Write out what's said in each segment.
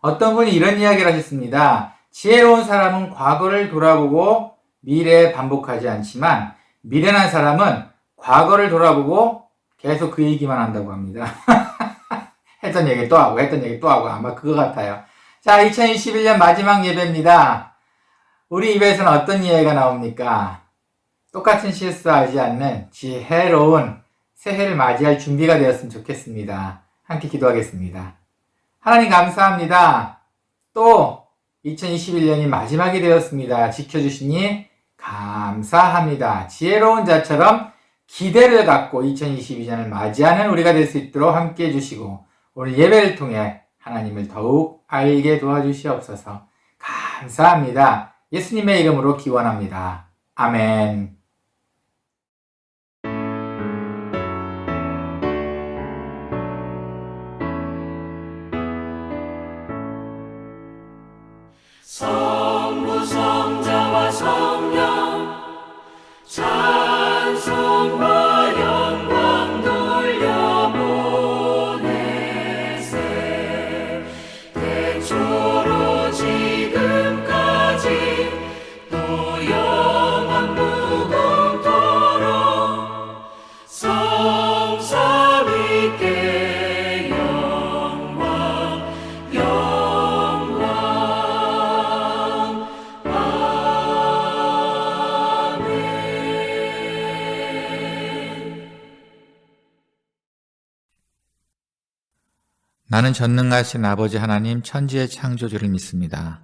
어떤 분이 이런 이야기를 하셨습니다. 지혜로운 사람은 과거를 돌아보고 미래에 반복하지 않지만 미련한 사람은 과거를 돌아보고 계속 그 얘기만 한다고 합니다. 했던 얘기 또 하고 했던 얘기 또 하고 아마 그거 같아요. 자, 2021년 마지막 예배입니다. 우리 입에서는 어떤 이야기가 나옵니까? 똑같은 실수하지 않는 지혜로운 새해를 맞이할 준비가 되었으면 좋겠습니다. 함께 기도하겠습니다. 하나님 감사합니다. 또 2021년이 마지막이 되었습니다. 지켜주시니 감사합니다. 지혜로운 자처럼 기대를 갖고 2022년을 맞이하는 우리가 될 수 있도록 함께 해주시고 오늘 예배를 통해 하나님을 더욱 알게 도와주시옵소서. 감사합니다. 예수님의 이름으로 기원합니다. 아멘. 나는 전능하신 아버지 하나님 천지의 창조주를 믿습니다.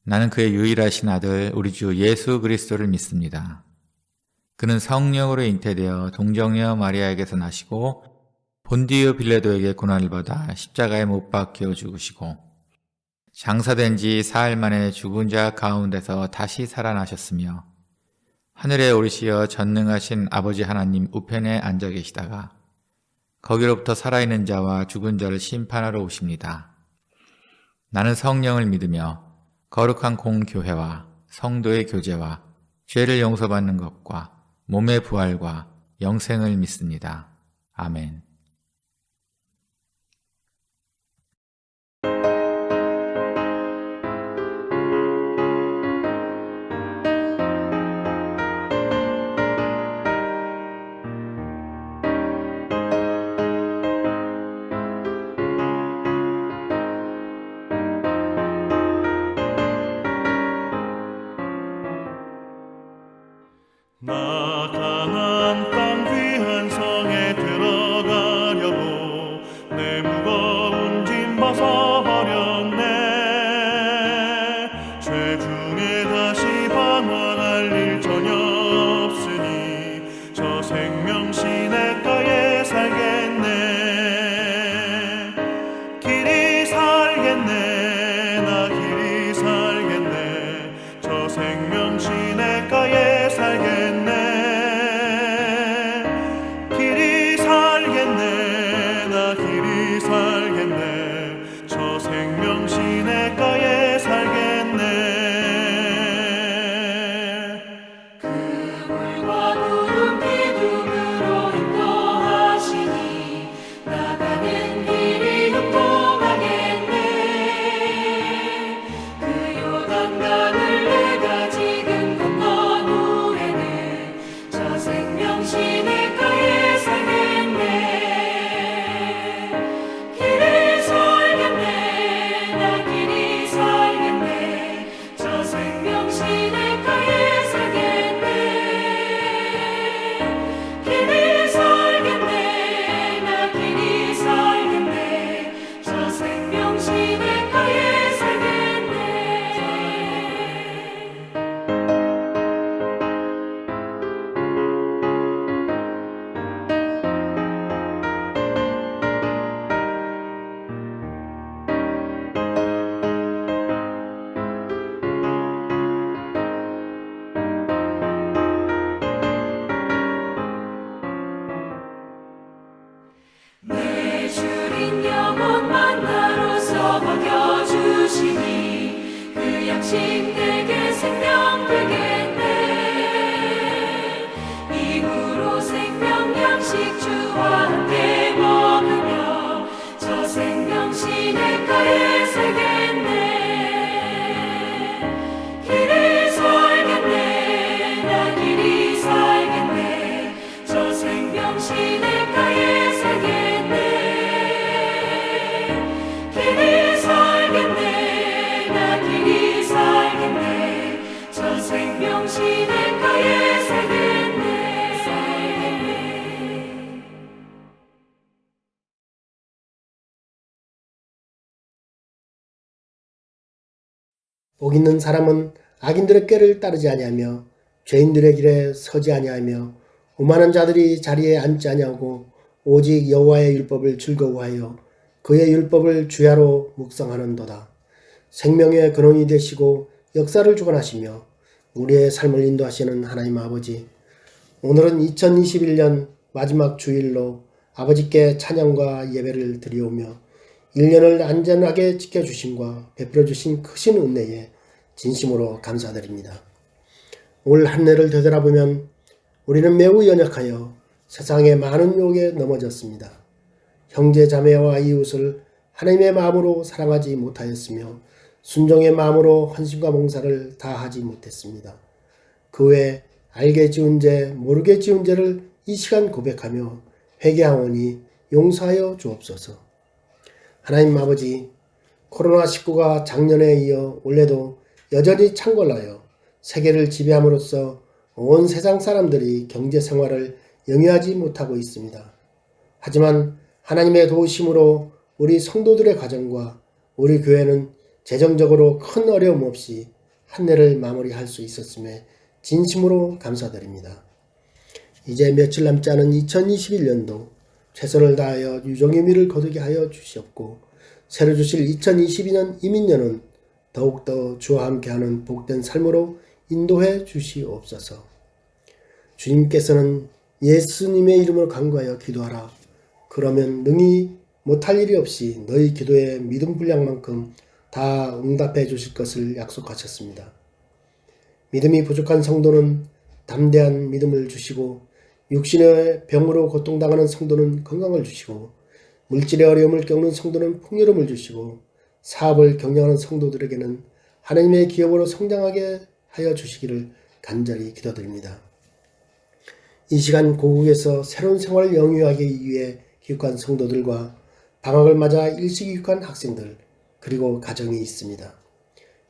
나는 그의 유일하신 아들 우리 주 예수 그리스도를 믿습니다. 그는 성령으로 잉태되어 동정녀 마리아에게서 나시고 본디오 빌라도에게 고난을 받아 십자가에 못 박혀 죽으시고 장사된 지 사흘 만에 죽은 자 가운데서 다시 살아나셨으며 하늘에 오르시어 전능하신 아버지 하나님 우편에 앉아 계시다가 거기로부터 살아있는 자와 죽은 자를 심판하러 오십니다. 나는 성령을 믿으며 거룩한 공교회와 성도의 교제와 죄를 용서받는 것과 몸의 부활과 영생을 믿습니다. 아멘. 나 가나안 땅 귀한 성에 들어가려고 내 무거운 짐 벗어버렸네. 죄 중에 다시 방황할 일 전혀 없으니 저 생명 시냇가에 살겠네. 길이 살겠네. 나 길이 살겠네. 저 생명 시냇가에 살겠네. 길이 살겠네. 나 길이 살겠네. 저 생명 시냇가에 살겠네. 그 물과 구름 기둥으로 인도하시니 나가는 길이 형통하겠네. 그 요단강을 내가 지금 건넌 후에는 저 생명 시냇가에 살겠네. 길이 살겠네. 나 길이 살겠네. 저 생명 시냇가에 살겠네. 길이 살겠네. 나 길이 살겠네. 저 생명 시냇가에 살겠네. 내 주린 영혼 만나로서 먹여주시니 그 양식 내게 생명 되겠네. 이후로 생명 양식 주와 함께 먹으며 저 생명 시냇가에 살겠네. 길이 살겠네. 나 길이 살겠네. 저 생명 시냇가에 살겠네. 길이 살겠네. 나 길이 살겠네. 저 생명 시냇가에 살겠네. 복 있는 사람은 악인들의 꾀를 따르지 아니하며 죄인들의 길에 서지 아니하며 오만한 자들이 자리에 앉지 아니하고 오직 여호와의 율법을 즐거워하여 그의 율법을 주야로 묵상하는도다. 생명의 근원이 되시고 역사를 주관하시며 우리의 삶을 인도하시는 하나님 아버지, 오늘은 2021년 마지막 주일로 아버지께 찬양과 예배를 드리오며 1년을 안전하게 지켜주심과 베풀어주신 크신 은혜에 진심으로 감사드립니다. 올 한 해를 되돌아보면 우리는 매우 연약하여 세상의 많은 유혹에 넘어졌습니다. 형제 자매와 이웃을 하나님의 마음으로 사랑하지 못하였으며 순종의 마음으로 헌신과 봉사를 다하지 못했습니다. 그 외 알게 지은 죄, 모르게 지은 죄를 이 시간 고백하며 회개하오니 용서하여 주옵소서. 하나님 아버지, 코로나19가 작년에 이어 올해도 여전히 창궐하여 세계를 지배함으로써 온 세상 사람들이 경제 생활을 영위하지 못하고 있습니다. 하지만 하나님의 도우심으로 우리 성도들의 가정과 우리 교회는 재정적으로 큰 어려움 없이 한 해를 마무리할 수 있었음에 진심으로 감사드립니다. 이제 며칠 남지 않은 2021년도 최선을 다하여 유종의 미를 거두게 하여 주시옵고 새로 주실 2022년 이민년은 더욱더 주와 함께하는 복된 삶으로 인도해 주시옵소서. 주님께서는 예수님의 이름으로 간구하여 기도하라. 그러면 능히 못할 일이 없이 너희 기도의 믿음 분량만큼 다 응답해 주실 것을 약속하셨습니다. 믿음이 부족한 성도는 담대한 믿음을 주시고 육신의 병으로 고통당하는 성도는 건강을 주시고 물질의 어려움을 겪는 성도는 풍요로움을 주시고 사업을 경영하는 성도들에게는 하나님의 기업으로 성장하게 하여 주시기를 간절히 기도드립니다. 이 시간 고국에서 새로운 생활을 영위하기 위해 귀국한 성도들과 방학을 맞아 일시 귀국한 학생들 그리고 가정이 있습니다.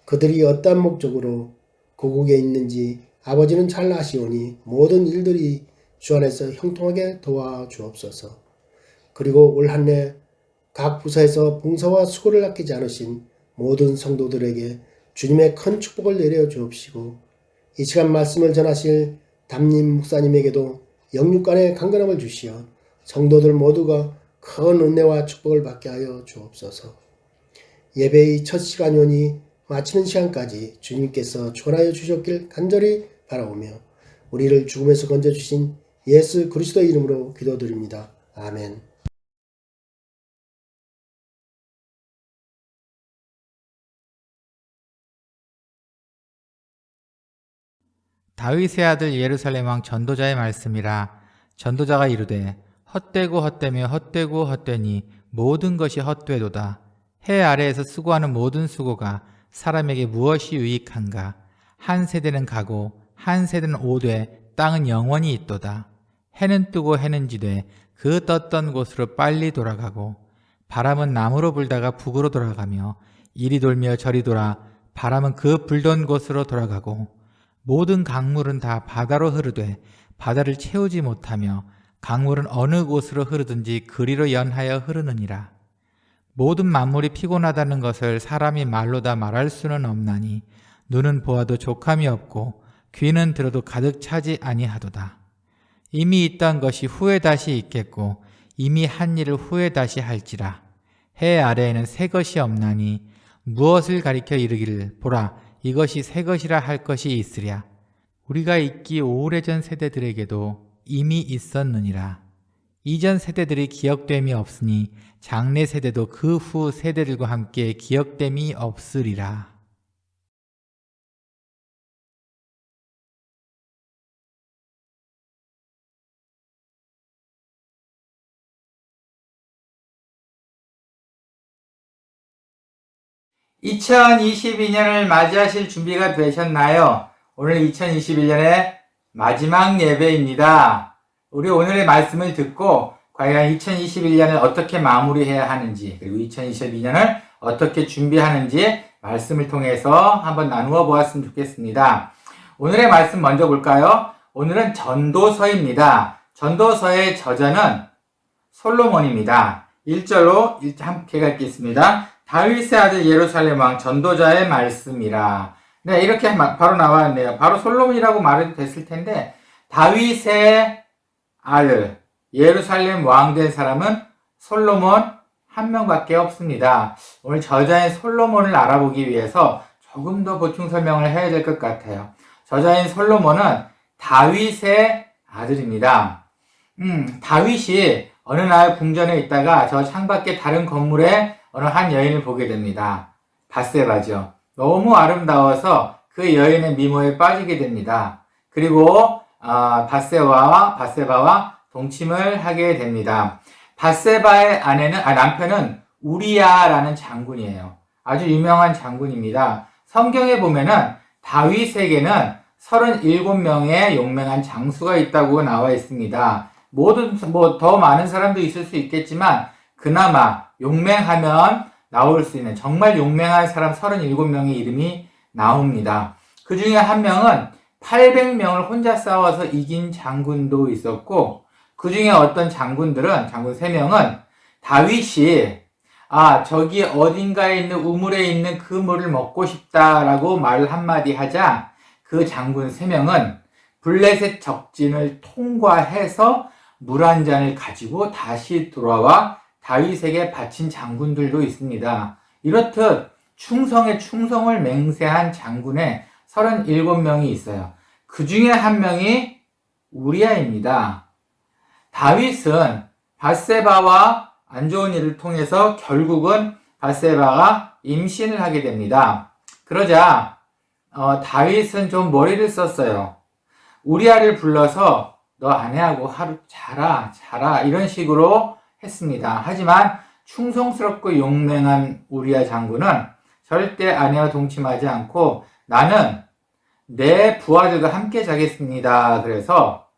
그들이 어떠한 목적으로 고국에 있는지 아버지는 잘 아시오니 모든 일들이 주 안에서 형통하게 도와주옵소서. 그리고 올 한 해 각 부서에서 봉사와 수고를 아끼지 않으신 모든 성도들에게 주님의 큰 축복을 내려 주옵시고 이 시간 말씀을 전하실 담임 목사님에게도 영육간의 강건함을 주시어 성도들 모두가 큰 은혜와 축복을 받게 하여 주옵소서. 예배의 첫 시간이오니 마치는 시간까지 주님께서 축원하여 주셨길 간절히 바라오며 우리를 죽음에서 건져주신 예수 그리스도의 이름으로 기도드립니다. 아멘. 다윗의 아들 예루살렘 왕 전도자의 말씀이라. 전도자가 이르되 헛되고 헛되며 헛되고 헛되니 모든 것이 헛되도다. 해 아래에서 수고하는 모든 수고가 사람에게 무엇이 유익한가. 한 세대는 가고 한 세대는 오되 땅은 영원히 있도다. 해는 뜨고 해는 지되 그 떴던 곳으로 빨리 돌아가고 바람은 남으로 불다가 북으로 돌아가며 이리 돌며 저리 돌아 바람은 그 불던 곳으로 돌아가고 모든 강물은 다 바다로 흐르되 바다를 채우지 못하며 강물은 어느 곳으로 흐르든지 그리로 연하여 흐르느니라. 모든 만물이 피곤하다는 것을 사람이 말로 다 말할 수는 없나니 눈은 보아도 족함이 없고 귀는 들어도 가득 차지 아니하도다. 이미 있던 것이 후에 다시 있겠고 이미 한 일을 후에 다시 할지라. 해 아래에는 새 것이 없나니 무엇을 가리켜 이르기를 보라 이것이 새 것이라 할 것이 있으랴. 우리가 있기 오래전 세대들에게도 이미 있었느니라. 이전 세대들이 기억됨이 없으니 장래 세대도 그 후 세대들과 함께 기억됨이 없으리라. (2022년을) 맞이하실 준비가 되셨나요? 오늘 2021년의 마지막 예배입니다. 우리 오늘의 말씀을 듣고 과연 2021년을 어떻게 마무리해야 하는지 그리고 2022년을 어떻게 준비하는지 말씀을 통해서 한번 나누어 보았으면 좋겠습니다. 오늘의 말씀 먼저 볼까요? 오늘은 전도서입니다. 전도서의 저자는 솔로몬입니다. 1절로 함께 읽겠습니다. 다윗의 아들 예루살렘 왕 전도자의 말씀이라. 네, 이렇게 바로 나왔네요. 바로 솔로몬이라고 말해도 됐을 텐데 다윗의 아들 예루살렘 왕 된 사람은 솔로몬 한 명밖에 없습니다. 오늘 저자인 솔로몬을 알아보기 위해서 조금 더 보충 설명을 해야 될 것 같아요. 저자인 솔로몬은 다윗의 아들입니다. 다윗이 어느 날 궁전에 있다가 저 창밖에 다른 건물에 어느 한 여인을 보게 됩니다. 밧세바죠. 너무 아름다워서 그 여인의 미모에 빠지게 됩니다. 그리고 밧세바와 동침을 하게 됩니다. 밧세바의 남편은 우리야라는 장군이에요. 아주 유명한 장군입니다. 성경에 보면은 다윗에게는 37명의 용맹한 장수가 있다고 나와 있습니다. 더 많은 사람도 있을 수 있겠지만 그나마 용맹하면 나올 수 있는 정말 용맹한 사람 37명의 이름이 나옵니다. 그 중에 한 명은 800명을 혼자 싸워서 이긴 장군도 있었고 그 중에 어떤 장군 3명은 다윗이 저기 어딘가에 있는 우물에 있는 그 물을 먹고 싶다라고 말 한마디 하자 그 장군 3명은 블레셋 적진을 통과해서 물 한 잔을 가지고 다시 돌아와 다윗에게 바친 장군들도 있습니다. 이렇듯 충성에 충성을 맹세한 장군의 37명이 있어요. 그 중에 한 명이 우리아입니다. 다윗은 밧세바와 안 좋은 일을 통해서 결국은 밧세바가 임신을 하게 됩니다. 그러자 다윗은 좀 머리를 썼어요. 우리아를 불러서 너 아내하고 하루 자라 이런 식으로 했습니다. 하지만 충성스럽고 용맹한 우리아 장군은 절대 아내와 동침하지 않고 나는 내 부하들과 함께 자겠습니다. 그래서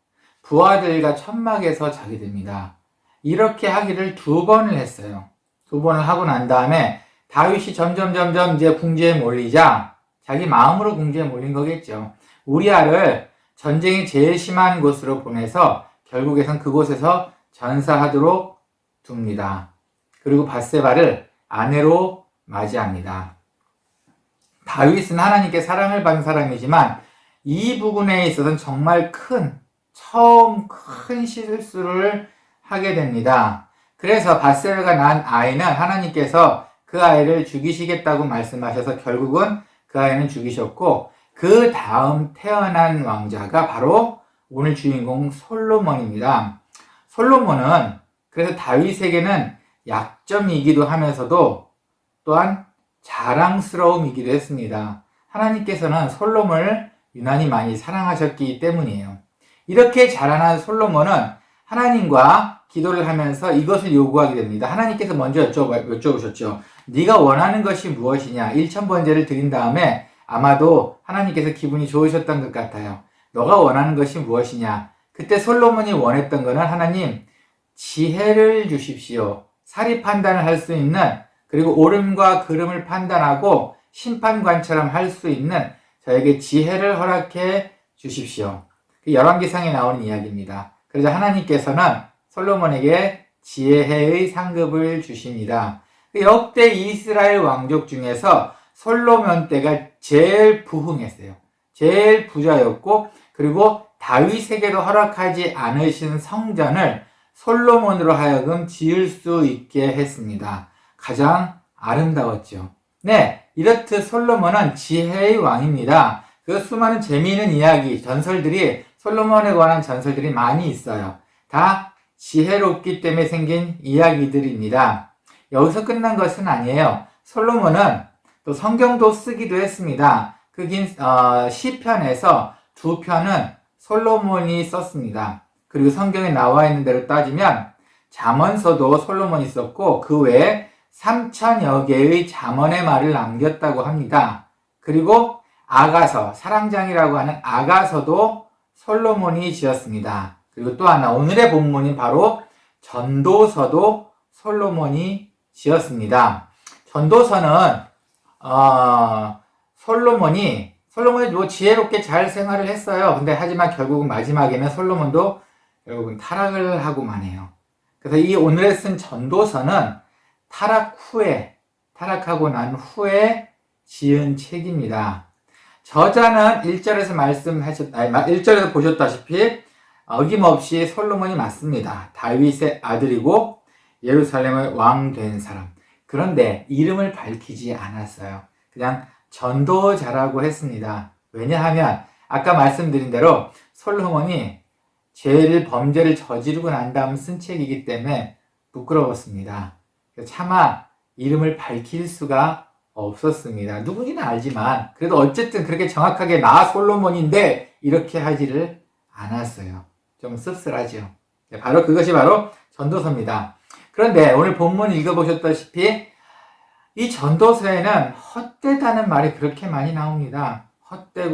부하들과 천막에서 자게 됩니다. 이렇게 하기를 2번을 했어요. 2번을 하고 난 다음에 다윗이 점점 이제 궁지에 몰리자 자기 마음으로 궁지에 몰린 거겠죠. 우리아를 전쟁이 제일 심한 곳으로 보내서 결국에선 그곳에서 전사하도록 둡니다. 그리고 밧세바를 아내로 맞이합니다. 다윗은 하나님께 사랑을 받은 사람이지만 이 부분에 있어서는 정말 처음 큰 실수를 하게 됩니다. 그래서 밧세바가 난 아이는 하나님께서 그 아이를 죽이시겠다고 말씀하셔서 결국은 그 아이는 죽이셨고 그 다음 태어난 왕자가 바로 오늘 주인공 솔로몬입니다. 솔로몬은 그래서 다윗에게는 약점이기도 하면서도 또한 자랑스러움이기도 했습니다. 하나님께서는 솔로몬을 유난히 많이 사랑하셨기 때문이에요. 이렇게 자라난 솔로몬은 하나님과 기도를 하면서 이것을 요구하게 됩니다. 하나님께서 먼저 여쭤보셨죠. 네가 원하는 것이 무엇이냐? 1000번제를 드린 다음에 아마도 하나님께서 기분이 좋으셨던 것 같아요. 너가 원하는 것이 무엇이냐? 그때 솔로몬이 원했던 것은 하나님 지혜를 주십시오. 사리 판단을 할 수 있는 그리고 옳음과 그름을 판단하고 심판관처럼 할 수 있는 저에게 지혜를 허락해 주십시오. 열왕기상에 나오는 이야기입니다. 그래서 하나님께서는 솔로몬에게 지혜의 상급을 주십니다. 역대 이스라엘 왕족 중에서 솔로몬 때가 제일 부흥했어요. 제일 부자였고 그리고 다윗에게도 허락하지 않으신 성전을 솔로몬으로 하여금 지을 수 있게 했습니다. 가장 아름다웠죠. 네, 이렇듯 솔로몬은 지혜의 왕입니다. 그 수많은 재미있는 이야기, 전설들이 솔로몬에 관한 전설들이 많이 있어요. 다 지혜롭기 때문에 생긴 이야기들입니다. 여기서 끝난 것은 아니에요. 솔로몬은 또 성경도 쓰기도 했습니다. 그 긴 시편에서 2편은 솔로몬이 썼습니다. 그리고 성경에 나와 있는 대로 따지면 잠언서도 솔로몬이 썼고 그 외에 3000여 개의 잠언의 말을 남겼다고 합니다. 그리고 아가서, 사랑장이라고 하는 아가서도 솔로몬이 지었습니다. 그리고 또 하나 오늘의 본문인 바로 전도서도 솔로몬이 지었습니다. 전도서는 솔로몬이 뭐 지혜롭게 잘 생활을 했어요. 근데 하지만 결국은 마지막에는 솔로몬도 결국은 타락을 하고만 해요. 그래서 이 오늘에 쓴 전도서는 타락하고 난 후에 지은 책입니다. 저자는 1절에서 보셨다시피 어김없이 솔로몬이 맞습니다. 다윗의 아들이고 예루살렘의 왕 된 사람. 그런데 이름을 밝히지 않았어요. 그냥 전도자라고 했습니다. 왜냐하면 아까 말씀드린 대로 솔로몬이 범죄를 저지르고 난 다음 쓴 책이기 때문에 부끄러웠습니다. 차마 이름을 밝힐 수가 없었습니다. 누구지는 알지만 그래도 어쨌든 그렇게 정확하게 나 솔로몬인데 이렇게 하지를 않았어요. 좀 씁쓸하죠. 바로 그것이 바로 전도서입니다. 그런데 오늘 본문 읽어보셨다시피 이 전도서에는 헛되다는 말이 그렇게 많이 나옵니다. 헛되니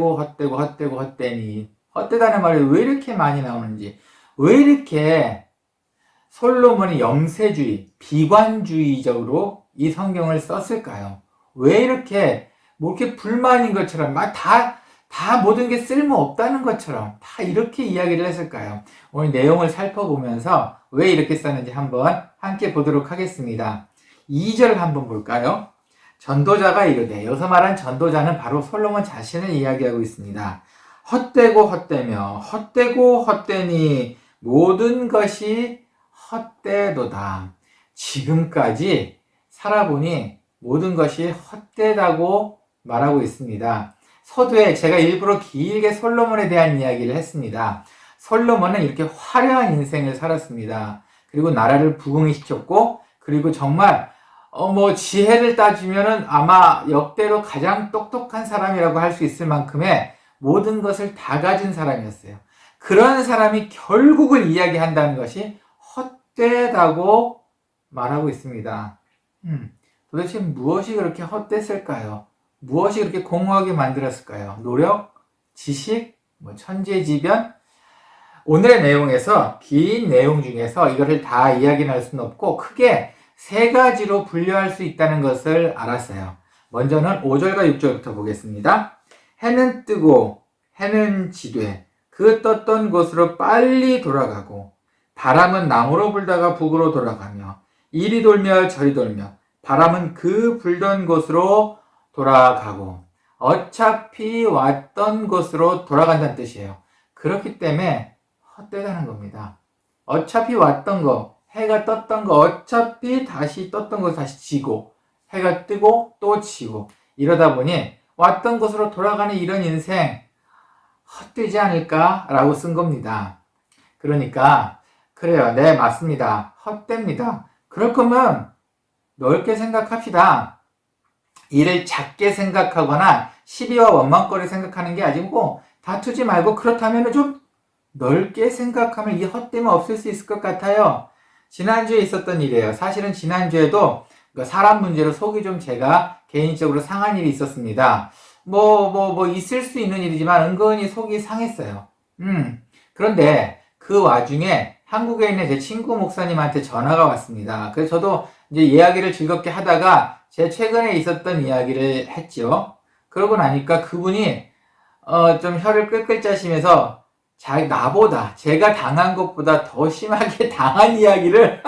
헛되다는 말이 왜 이렇게 많이 나오는지, 왜 이렇게 솔로몬이 염세주의, 비관주의적으로 이 성경을 썼을까요? 왜 이렇게 불만인 것처럼 다 모든 게 쓸모없다는 것처럼 다 이렇게 이야기를 했을까요? 오늘 내용을 살펴보면서 왜 이렇게 썼는지 한번 함께 보도록 하겠습니다. 2절을 한번 볼까요? 전도자가 이르되, 여기서 말한 전도자는 바로 솔로몬 자신을 이야기하고 있습니다. 헛되고 헛되며 헛되고 헛되니 모든 것이 헛되도다. 지금까지 살아보니 모든 것이 헛되다고 말하고 있습니다. 서두에 제가 일부러 길게 솔로몬에 대한 이야기를 했습니다. 솔로몬은 이렇게 화려한 인생을 살았습니다. 그리고 나라를 부흥시켰고, 그리고 정말 지혜를 따지면은 아마 역대로 가장 똑똑한 사람이라고 할 수 있을 만큼의 모든 것을 다 가진 사람이었어요. 그런 사람이 결국을 이야기한다는 것이 헛되다고 말하고 있습니다. 도대체 무엇이 그렇게 헛됐을까요? 무엇이 그렇게 공허하게 만들었을까요? 노력? 지식? 천재지변? 오늘의 내용에서, 긴 내용 중에서 이것을 다 이야기할 수는 없고 크게 3가지로 분류할 수 있다는 것을 알았어요. 먼저는 5절과 6절부터 보겠습니다. 해는 뜨고 해는 지되 그 떴던 곳으로 빨리 돌아가고, 바람은 남으로 불다가 북으로 돌아가며 이리 돌며 저리 돌며 바람은 그 불던 곳으로 돌아가고, 어차피 왔던 곳으로 돌아간다는 뜻이에요. 그렇기 때문에 헛되다는 겁니다. 어차피 왔던 거, 해가 떴던 거 어차피 다시 떴던 거 다시 지고, 해가 뜨고 또 지고, 이러다 보니 왔던 곳으로 돌아가는 이런 인생 헛되지 않을까라고 쓴 겁니다. 그러니까 그래요. 네, 맞습니다. 헛됩니다. 그럴 거면 넓게 생각합시다. 일을 작게 생각하거나 시비와 원망거리 생각하는 게 아니고, 다투지 말고 그렇다면 좀 넓게 생각하면 이 헛됨은 없을 수 있을 것 같아요. 지난주에 있었던 일이에요. 사실은 지난주에도 사람 문제로 속이 좀 제가 개인적으로 상한 일이 있었습니다. 있을 수 있는 일이지만 은근히 속이 상했어요. 그런데 그 와중에 한국에 있는 제 친구 목사님한테 전화가 왔습니다. 그래서 저도 이제 이야기를 즐겁게 하다가 제 최근에 있었던 이야기를 했죠. 그러고 나니까 그분이 좀 혀를 끌끌 짜시면서 나보다, 제가 당한 것보다 더 심하게 당한 이야기를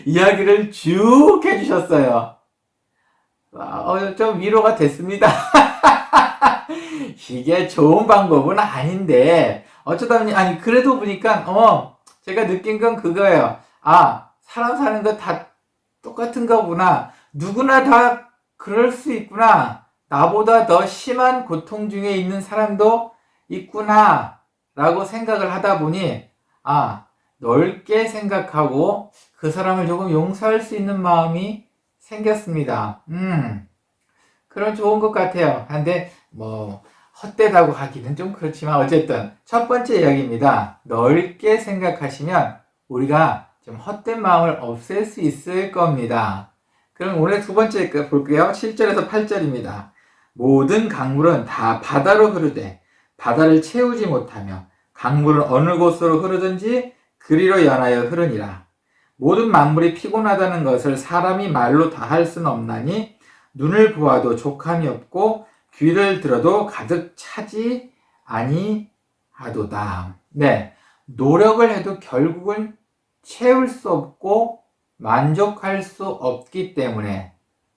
이야기를 쭉 해주셨어요. 좀 위로가 됐습니다. 이게 좋은 방법은 아닌데, 어쩌다 보니, 그래도 보니까, 제가 느낀 건 그거예요. 사람 사는 거 다 똑같은가 보나. 누구나 다 그럴 수 있구나. 나보다 더 심한 고통 중에 있는 사람도 있구나. 라고 생각을 하다 보니, 넓게 생각하고 그 사람을 조금 용서할 수 있는 마음이 생겼습니다. 그런 좋은 것 같아요. 근데 헛되다고 하기는 좀 그렇지만 어쨌든 첫 번째 이야기입니다. 넓게 생각하시면 우리가 좀 헛된 마음을 없앨 수 있을 겁니다. 그럼 오늘 두 번째 볼게요. 7절에서 8절입니다. 모든 강물은 다 바다로 흐르되 바다를 채우지 못하며 강물은 어느 곳으로 흐르든지 그리로 연하여 흐르니라. 모든 만물이 피곤하다는 것을 사람이 말로 다 할 수는 없나니 눈을 보아도 족함이 없고 귀를 들어도 가득 차지 아니하도다. 네, 노력을 해도 결국은 채울 수 없고 만족할 수 없기 때문에,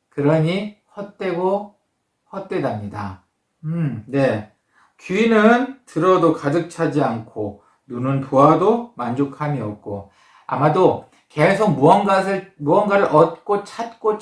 그러니 헛되고 헛되답니다. 네. 귀는 들어도 가득 차지 않고 눈은 보아도 만족함이 없고, 아마도 계속 무언가를 얻고 찾고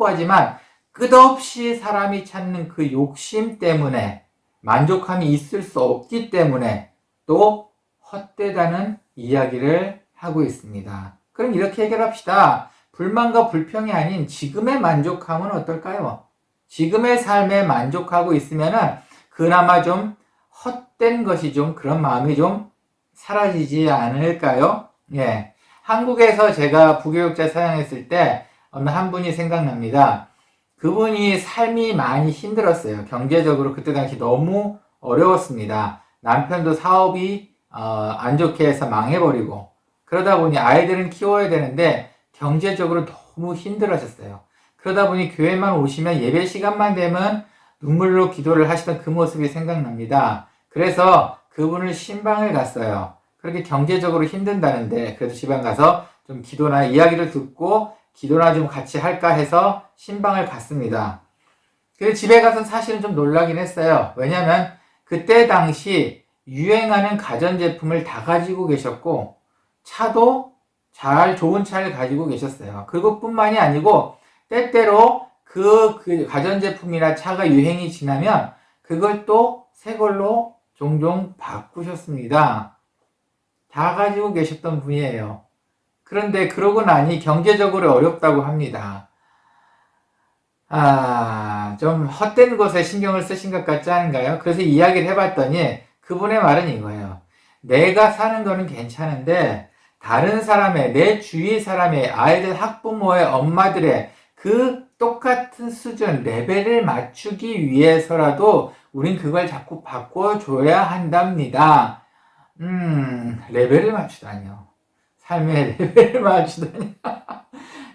하지만 끝없이 사람이 찾는 그 욕심 때문에 만족함이 있을 수 없기 때문에 또 헛되다는 이야기를 하고 있습니다. 그럼 이렇게 해결합시다. 불만과 불평이 아닌 지금의 만족함은 어떨까요? 지금의 삶에 만족하고 있으면은 그나마 좀 헛된 것이 좀, 그런 마음이 좀 사라지지 않을까요? 예. 한국에서 제가 부교육자 사역했을 때 어느 한 분이 생각납니다. 그분이 삶이 많이 힘들었어요. 경제적으로 그때 당시 너무 어려웠습니다. 남편도 사업이 안 좋게 해서 망해버리고, 그러다 보니 아이들은 키워야 되는데 경제적으로 너무 힘들어졌어요. 그러다 보니 교회만 오시면 예배 시간만 되면 눈물로 기도를 하시던 그 모습이 생각납니다. 그래서 그분을 신방을 갔어요. 그렇게 경제적으로 힘든다는데 그래도 지방 가서 좀 기도나 이야기를 듣고 기도나 좀 같이 할까 해서 신방을 갔습니다. 그래서 집에 가서 사실은 좀 놀라긴 했어요. 왜냐면 그때 당시 유행하는 가전제품을 다 가지고 계셨고 차도 좋은 차를 가지고 계셨어요. 그리고 뿐만이 아니고 때때로 그 가전제품이나 차가 유행이 지나면 그걸 또 새 걸로 종종 바꾸셨습니다. 다 가지고 계셨던 분이에요. 그런데 그러고 나니 경제적으로 어렵다고 합니다. 좀 헛된 것에 신경을 쓰신 것 같지 않은가요? 그래서 이야기를 해봤더니 그분의 말은 이거예요. 내가 사는 거는 괜찮은데 다른 사람의, 내 주위 사람의, 아이들 학부모의 엄마들의 그 똑같은 수준, 레벨을 맞추기 위해서라도 우린 그걸 자꾸 바꿔줘야 한답니다. 레벨을 맞추다니요. 삶의 레벨을 맞추다니.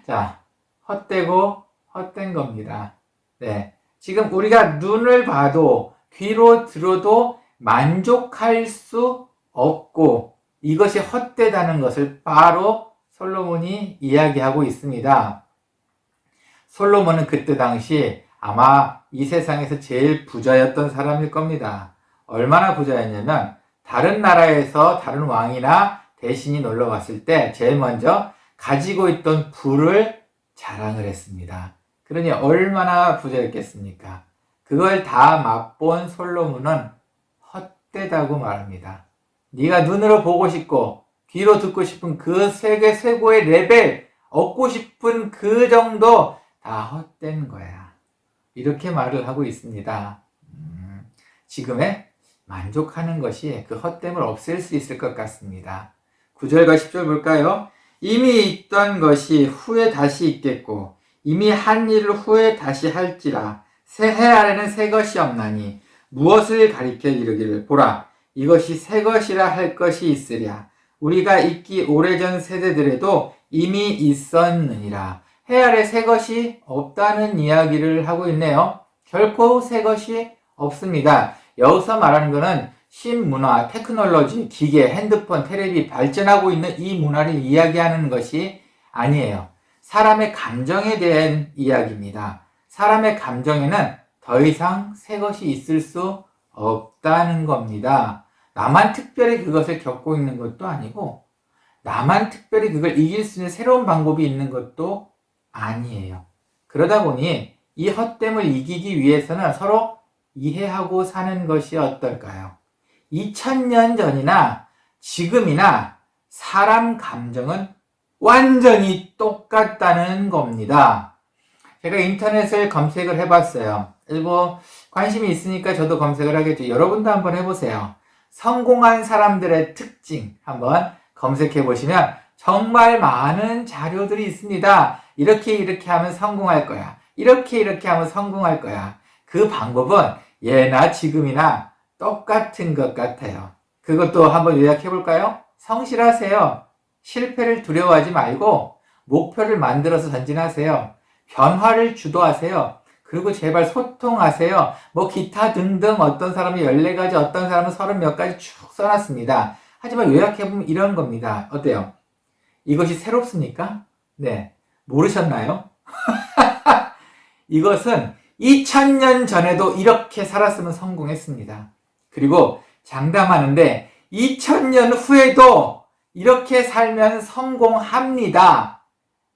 자, 헛되고 헛된 겁니다. 네. 지금 우리가 눈을 봐도 귀로 들어도 만족할 수 없고 이것이 헛되다는 것을 바로 솔로몬이 이야기하고 있습니다. 솔로몬은 그때 당시 아마 이 세상에서 제일 부자였던 사람일 겁니다. 얼마나 부자였냐면 다른 나라에서 다른 왕이나 대신이 놀러 왔을 때 제일 먼저 가지고 있던 부를 자랑을 했습니다. 그러니 얼마나 부자였겠습니까? 그걸 다 맛본 솔로몬은 헛되다고 말합니다. 네가 눈으로 보고 싶고 귀로 듣고 싶은 그 세계 최고의 레벨, 얻고 싶은 그 정도 다 헛된 거야. 이렇게 말을 하고 있습니다. 지금의 만족하는 것이 그 헛됨을 없앨 수 있을 것 같습니다. 9절과 10절 볼까요? 이미 있던 것이 후에 다시 있겠고 이미 한 일을 후에 다시 할지라 새해 아래는 새 것이 없나니 무엇을 가리켜 이르기를 보라 이것이 새 것이라 할 것이 있으랴 우리가 있기 오래전 세대들에도 이미 있었느니라. 해 아래 새 것이 없다는 이야기를 하고 있네요. 결코 새 것이 없습니다. 여기서 말하는 것은 신문화, 테크놀로지, 기계, 핸드폰, 텔레비 발전하고 있는 이 문화를 이야기하는 것이 아니에요. 사람의 감정에 대한 이야기입니다. 사람의 감정에는 더 이상 새 것이 있을 수 없다는 겁니다. 나만 특별히 그것을 겪고 있는 것도 아니고 나만 특별히 그걸 이길 수 있는 새로운 방법이 있는 것도 아니에요. 그러다 보니 이 헛됨을 이기기 위해서는 서로 이해하고 사는 것이 어떨까요? 2000년 전이나 지금이나 사람 감정은 완전히 똑같다는 겁니다. 제가 인터넷을 검색을 해봤어요. 그리고 관심이 있으니까 저도 검색을 하겠죠. 여러분도 한번 해보세요. 성공한 사람들의 특징 한번 검색해 보시면 정말 많은 자료들이 있습니다. 이렇게 하면 성공할 거야. 이렇게 하면 성공할 거야. 그 방법은 예나 지금이나 똑같은 것 같아요. 그것도 한번 요약해 볼까요? 성실하세요. 실패를 두려워하지 말고 목표를 만들어서 전진하세요. 변화를 주도하세요. 그리고 제발 소통하세요. 뭐 기타 등등 어떤 사람은 14가지, 어떤 사람은 30몇 가지 쭉 써놨습니다. 하지만 요약해보면 이런 겁니다. 어때요? 이것이 새롭습니까? 네. 모르셨나요? 이것은 2000년 전에도 이렇게 살았으면 성공했습니다. 그리고 장담하는데 2000년 후에도 이렇게 살면 성공합니다.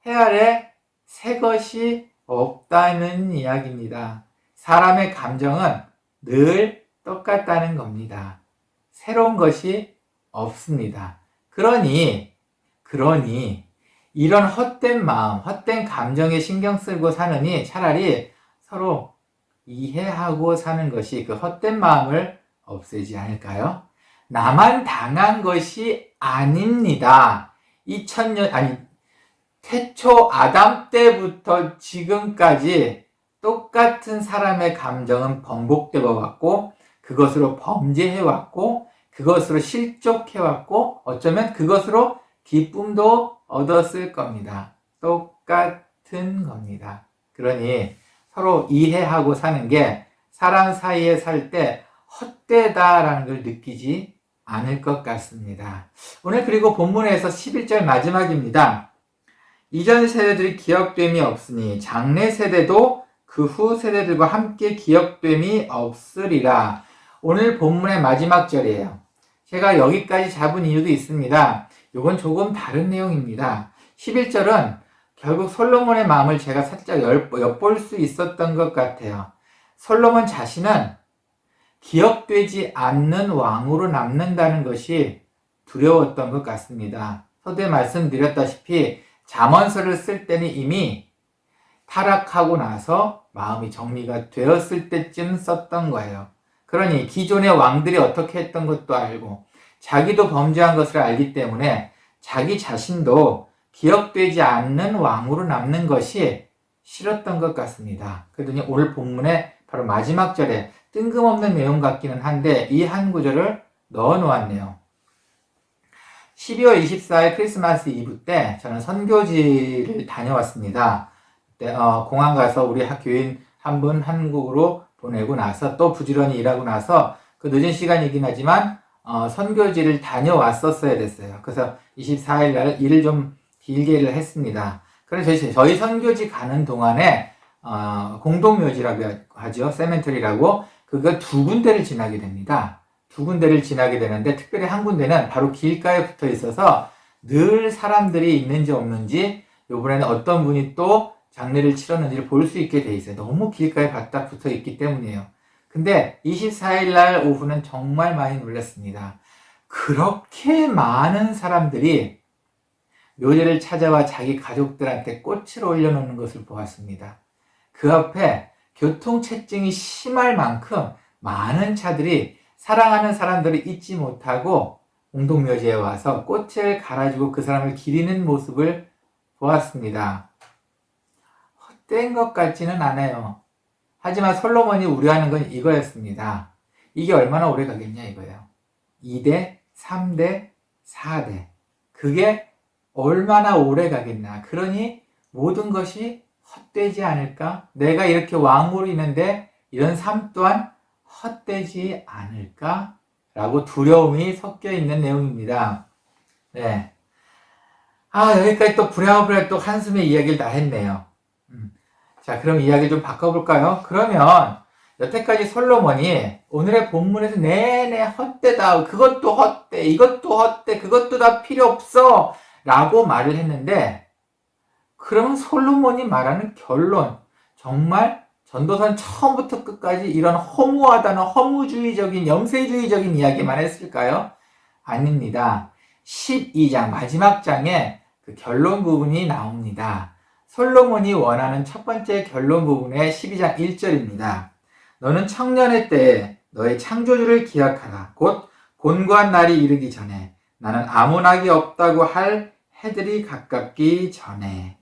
해 아래 새 것이 없다는 이야기입니다. 사람의 감정은 늘 똑같다는 겁니다. 새로운 것이 없습니다. 그러니 이런 헛된 마음, 헛된 감정에 신경 쓰고 사느니 차라리 서로 이해하고 사는 것이 그 헛된 마음을 없애지 않을까요? 나만 당한 것이 아닙니다. 2000년, 태초 아담 때부터 지금까지 똑같은 사람의 감정은 번복되어 왔고, 그것으로 범죄해왔고, 그것으로 실족해왔고, 어쩌면 그것으로 기쁨도 얻었을 겁니다. 똑같은 겁니다. 그러니 서로 이해하고 사는 게 사람 사이에 살 때 헛되다라는 걸 느끼지 않을 것 같습니다. 오늘 그리고 본문에서 11절 마지막입니다. 이전 세대들이 기억됨이 없으니 장래 세대도 그 후 세대들과 함께 기억됨이 없으리라. 오늘 본문의 마지막 절이에요. 제가 여기까지 잡은 이유도 있습니다. 이건 조금 다른 내용입니다. 11절은 결국 솔로몬의 마음을 제가 살짝 엿볼 수 있었던 것 같아요. 솔로몬 자신은 기억되지 않는 왕으로 남는다는 것이 두려웠던 것 같습니다. 서두에 말씀드렸다시피 잠언서를 쓸 때는 이미 타락하고 나서 마음이 정리가 되었을 때쯤 썼던 거예요. 그러니 기존의 왕들이 어떻게 했던 것도 알고 자기도 범죄한 것을 알기 때문에 자기 자신도 기억되지 않는 왕으로 남는 것이 싫었던 것 같습니다. 그러더니 오늘 본문의 바로 마지막 절에 뜬금없는 내용 같기는 한데 이 한 구절을 넣어 놓았네요. 12월 24일 크리스마스 이브 때 저는 선교지를 다녀왔습니다. 그때 공항 가서 우리 교인 한 분 한국으로 보내고 나서 또 부지런히 일하고 나서 그 늦은 시간이긴 하지만 선교지를 다녀왔었어야 됐어요. 그래서 24일 날 일을 좀 길게 일을 했습니다. 그래서 저희 선교지 가는 동안에 공동묘지라고 하죠. 세멘터리라고. 그거 두 군데를 지나게 됩니다. 두 군데를 지나게 되는데 특별히 한 군데는 바로 길가에 붙어 있어서 늘 사람들이 있는지 없는지 이번에는 어떤 분이 또 장례를 치렀는지를 볼 수 있게 돼 있어요. 너무 길가에 바짝 붙어 있기 때문이에요. 근데 24일 날 오후는 정말 많이 놀랐습니다. 그렇게 많은 사람들이 묘지를 찾아와 자기 가족들한테 꽃을 올려놓는 것을 보았습니다. 그 앞에 교통체증이 심할 만큼 많은 차들이 사랑하는 사람들을 잊지 못하고 공동묘지에 와서 꽃을 갈아주고 그 사람을 기리는 모습을 보았습니다. 헛된 것 같지는 않아요. 하지만 솔로몬이 우려하는 건 이거였습니다. 이게 얼마나 오래 가겠냐 이거예요. 2대, 3대, 4대. 그게 얼마나 오래 가겠나. 그러니 모든 것이 헛되지 않을까? 내가 이렇게 왕으로 있는데 이런 삶 또한 헛되지 않을까? 라고 두려움이 섞여 있는 내용입니다. 네. 여기까지 또 부랴부랴 또 한숨의 이야기를 다 했네요. 자, 그럼 이야기 좀 바꿔볼까요? 그러면 여태까지 솔로몬이 오늘의 본문에서 내내 헛되다, 그것도 헛돼, 이것도 헛돼, 그것도 다 필요 없어 라고 말을 했는데, 그러면 솔로몬이 말하는 결론, 정말 전도선 처음부터 끝까지 이런 허무하다는 허무주의적인 염세주의적인 이야기만 했을까요? 아닙니다. 12장 마지막 장에 그 결론 부분이 나옵니다. 솔로몬이 원하는 첫 번째 결론 부분의 12장 1절입니다. 너는 청년의 때에 너의 창조주를 기억하라. 곧 곤고한 날이 이르기 전에 나는 아무 낙이 없다고 할 해들이 가깝기 전에.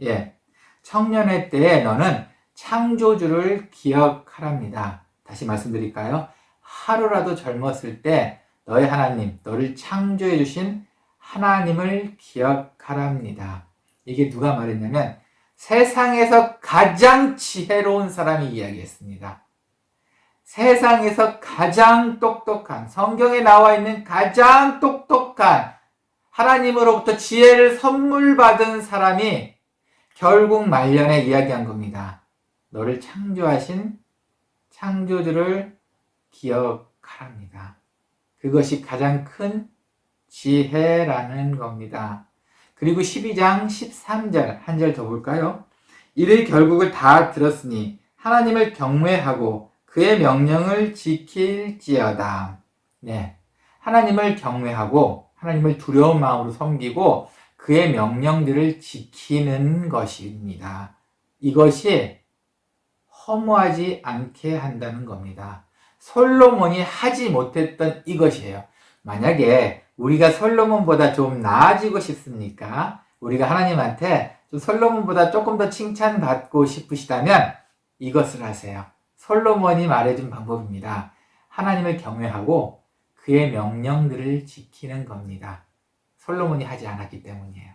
청년의 때에 너는 창조주를 기억하랍니다. 다시 말씀드릴까요? 하루라도 젊었을 때 너의 하나님, 너를 창조해 주신 하나님을 기억하랍니다. 이게 누가 말했냐면 세상에서 가장 지혜로운 사람이 이야기했습니다. 세상에서 가장 똑똑한, 성경에 나와 있는 가장 똑똑한 하나님으로부터 지혜를 선물 받은 사람이 결국 말년에 이야기한 겁니다. 너를 창조하신 창조주를 기억하랍니다. 그것이 가장 큰 지혜라는 겁니다. 그리고 12장 13절 한 절 더 볼까요? 이를 결국을 다 들었으니 하나님을 경외하고 그의 명령을 지킬지어다. 하나님을 경외하고 하나님을 두려운 마음으로 섬기고 그의 명령들을 지키는 것입니다. 이것이 허무하지 않게 한다는 겁니다. 솔로몬이 하지 못했던 이것이에요. 만약에 우리가 솔로몬보다 좀 나아지고 싶습니까? 우리가 하나님한테 좀 솔로몬보다 조금 더 칭찬받고 싶으시다면 이것을 하세요. 솔로몬이 말해준 방법입니다. 하나님을 경외하고 그의 명령들을 지키는 겁니다. 솔로몬이 하지 않았기 때문이에요.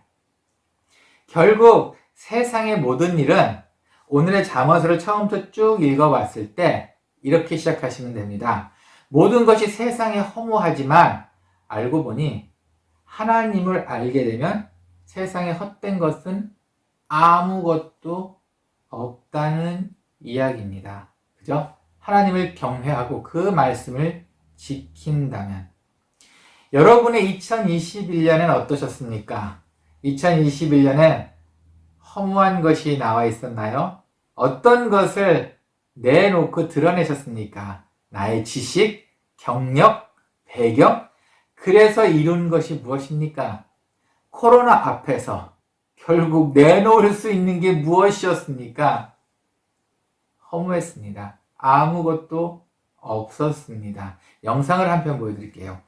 결국 세상의 모든 일은 오늘의 잠언서를 처음부터 쭉 읽어봤을 때 이렇게 시작하시면 됩니다. 모든 것이 세상에 허무하지만 알고 보니 하나님을 알게 되면 세상에 헛된 것은 아무것도 없다는 이야기입니다. 그죠? 하나님을 경외하고 그 말씀을 지킨다면. 여러분의 2021년엔 어떠셨습니까? 2021년엔 허무한 것이 나와 있었나요? 어떤 것을 내놓고 드러내셨습니까? 나의 지식, 경력, 배경? 그래서 이룬 것이 무엇입니까? 코로나 앞에서 결국 내놓을 수 있는 게 무엇이었습니까? 허무했습니다. 아무것도 없었습니다. 영상을 한 편 보여드릴게요.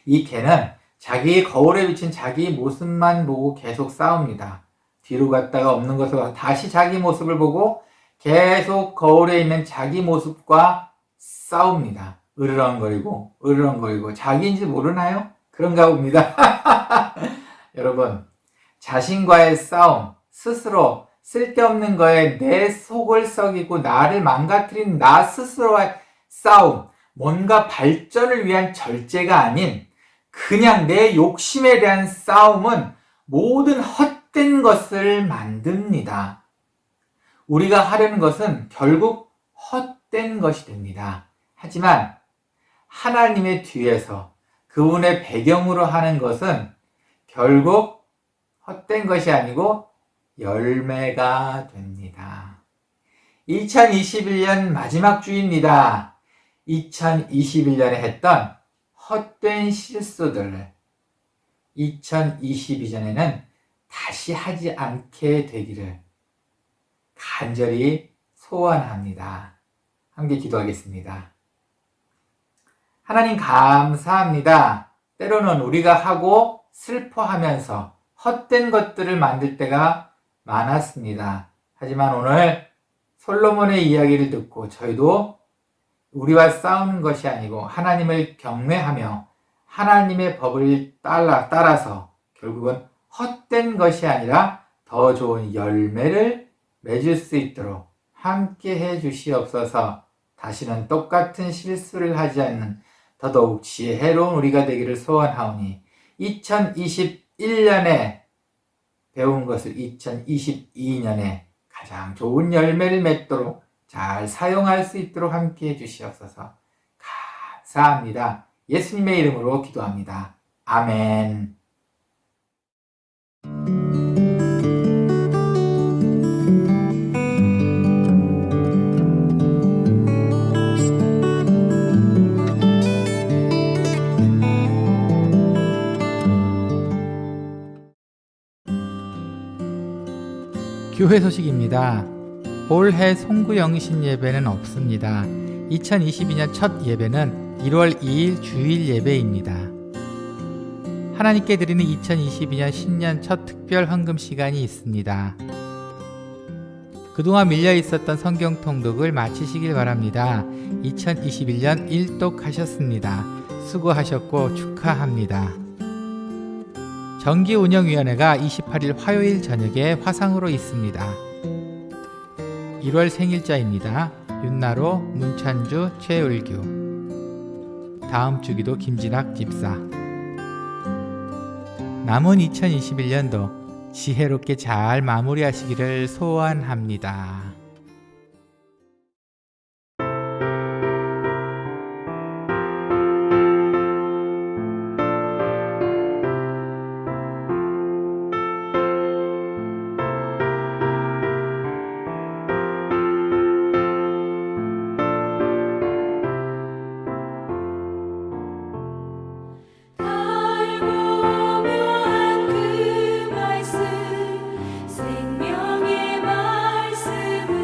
이 개는 자기 거울에 비친 자기 모습만 보고 계속 싸웁니다. 뒤로 갔다가 없는 것을 봐서 다시 자기 모습을 보고 계속 거울에 있는 자기 모습과 싸웁니다. 으르렁거리고 자기인지 모르나요? 그런가 봅니다. 여러분, 자신과의 싸움, 스스로 쓸데없는 거에 내 속을 썩이고 나를 망가뜨린 나 스스로와의 싸움, 뭔가 발전을 위한 절제가 아닌 그냥 내 욕심에 대한 싸움은 모든 헛된 것을 만듭니다. 우리가 하려는 것은 결국 헛된 것이 됩니다. 하지만 하나님의 뒤에서 그분의 배경으로 하는 것은 결국 헛된 것이 아니고 열매가 됩니다. 2021년 마지막 주입니다. 2021년에 했던 헛된 실수들을 2022년에는 다시 하지 않게 되기를 간절히 소원합니다. 함께 기도하겠습니다. 하나님 감사합니다. 때로는 우리가 하고 슬퍼하면서 헛된 것들을 만들 때가 많았습니다. 하지만 오늘 솔로몬의 이야기를 듣고 저희도 우리와 싸우는 것이 아니고 하나님을 경외하며 하나님의 법을 따라서 결국은 헛된 것이 아니라 더 좋은 열매를 맺을 수 있도록 함께 해 주시옵소서. 다시는 똑같은 실수를 하지 않는 더더욱 지혜로운 우리가 되기를 소원하오니 2021년에 배운 것을 2022년에 가장 좋은 열매를 맺도록 잘 사용할 수 있도록 함께 해주시옵소서. 감사합니다. 예수님의 이름으로 기도합니다. 아멘. 교회 소식입니다. 올해 송구영신 예배는 없습니다. 2022년 첫 예배는 1월 2일 주일 예배입니다. 하나님께 드리는 2022년 신년 첫 특별 헌금 시간이 있습니다. 그동안 밀려 있었던 성경 통독을 마치시길 바랍니다. 2021년 일독하셨습니다. 수고하셨고 축하합니다. 정기운영위원회가 28일 화요일 저녁에 화상으로 있습니다. 1월 생일자입니다. 윤나로, 문찬주, 최을규. 다음 주기도 김진학 집사. 남은 2021년도 지혜롭게 잘 마무리하시기를 소원합니다. 달고 묘한 그 말씀 생명의 말씀을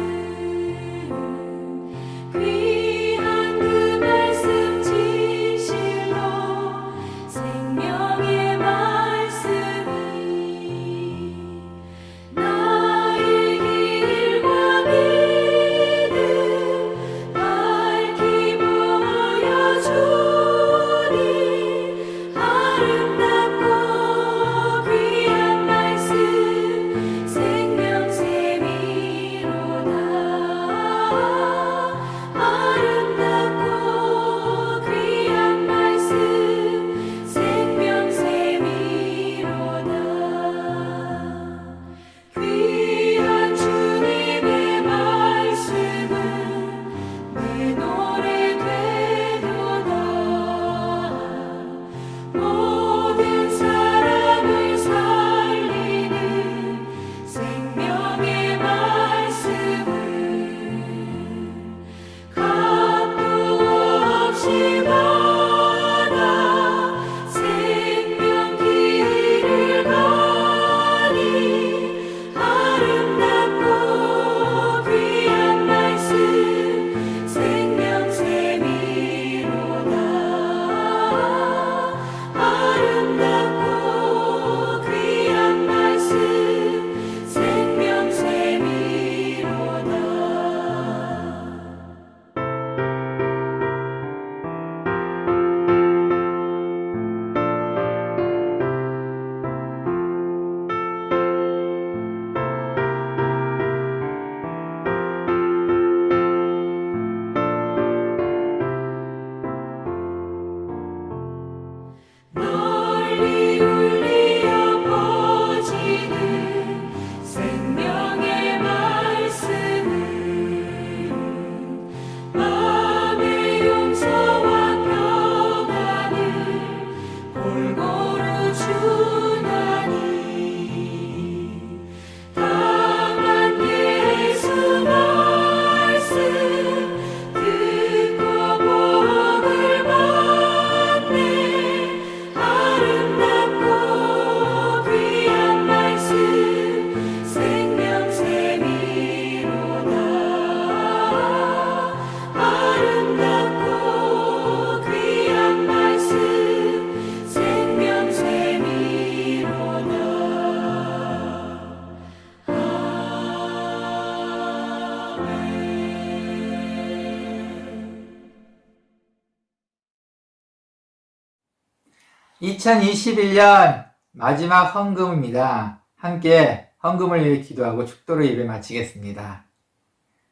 2021년 마지막 헌금입니다. 함께 헌금을 위해 기도하고 축도로 예배 마치겠습니다.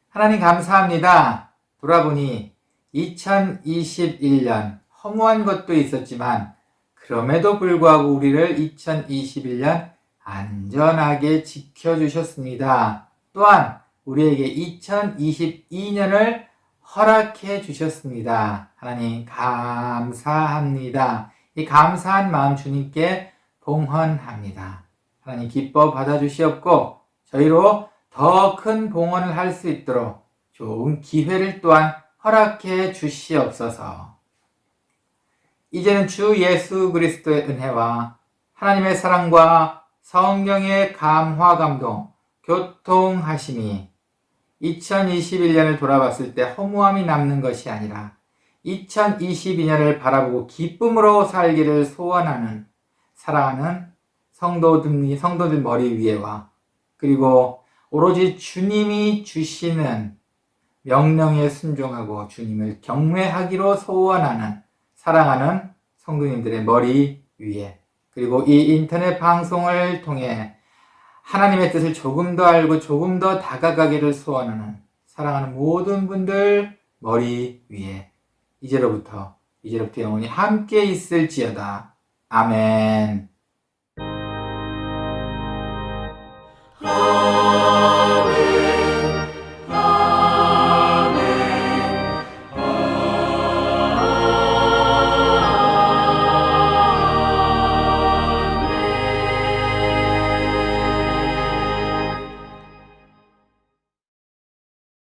하나님 감사합니다. 돌아보니 2021년 허무한 것도 있었지만 그럼에도 불구하고 우리를 2021년 안전하게 지켜주셨습니다. 또한 우리에게 2022년을 허락해 주셨습니다. 하나님 감사합니다. 이 감사한 마음 주님께 봉헌합니다. 하나님 기뻐 받아주시옵고 저희로 더 큰 봉헌을 할 수 있도록 좋은 기회를 또한 허락해 주시옵소서. 이제는 주 예수 그리스도의 은혜와 하나님의 사랑과 성령의 감화 감동, 교통하심이 2021년을 돌아봤을 때 허무함이 남는 것이 아니라 2022년을 바라보고 기쁨으로 살기를 소원하는 사랑하는 성도들 머리 위에와 그리고 오로지 주님이 주시는 명령에 순종하고 주님을 경외하기로 소원하는 사랑하는 성도님들의 머리 위에 그리고 이 인터넷 방송을 통해 하나님의 뜻을 조금 더 알고 조금 더 다가가기를 소원하는 사랑하는 모든 분들 머리 위에 이제로부터 영원히 함께 있을지어다. 아멘.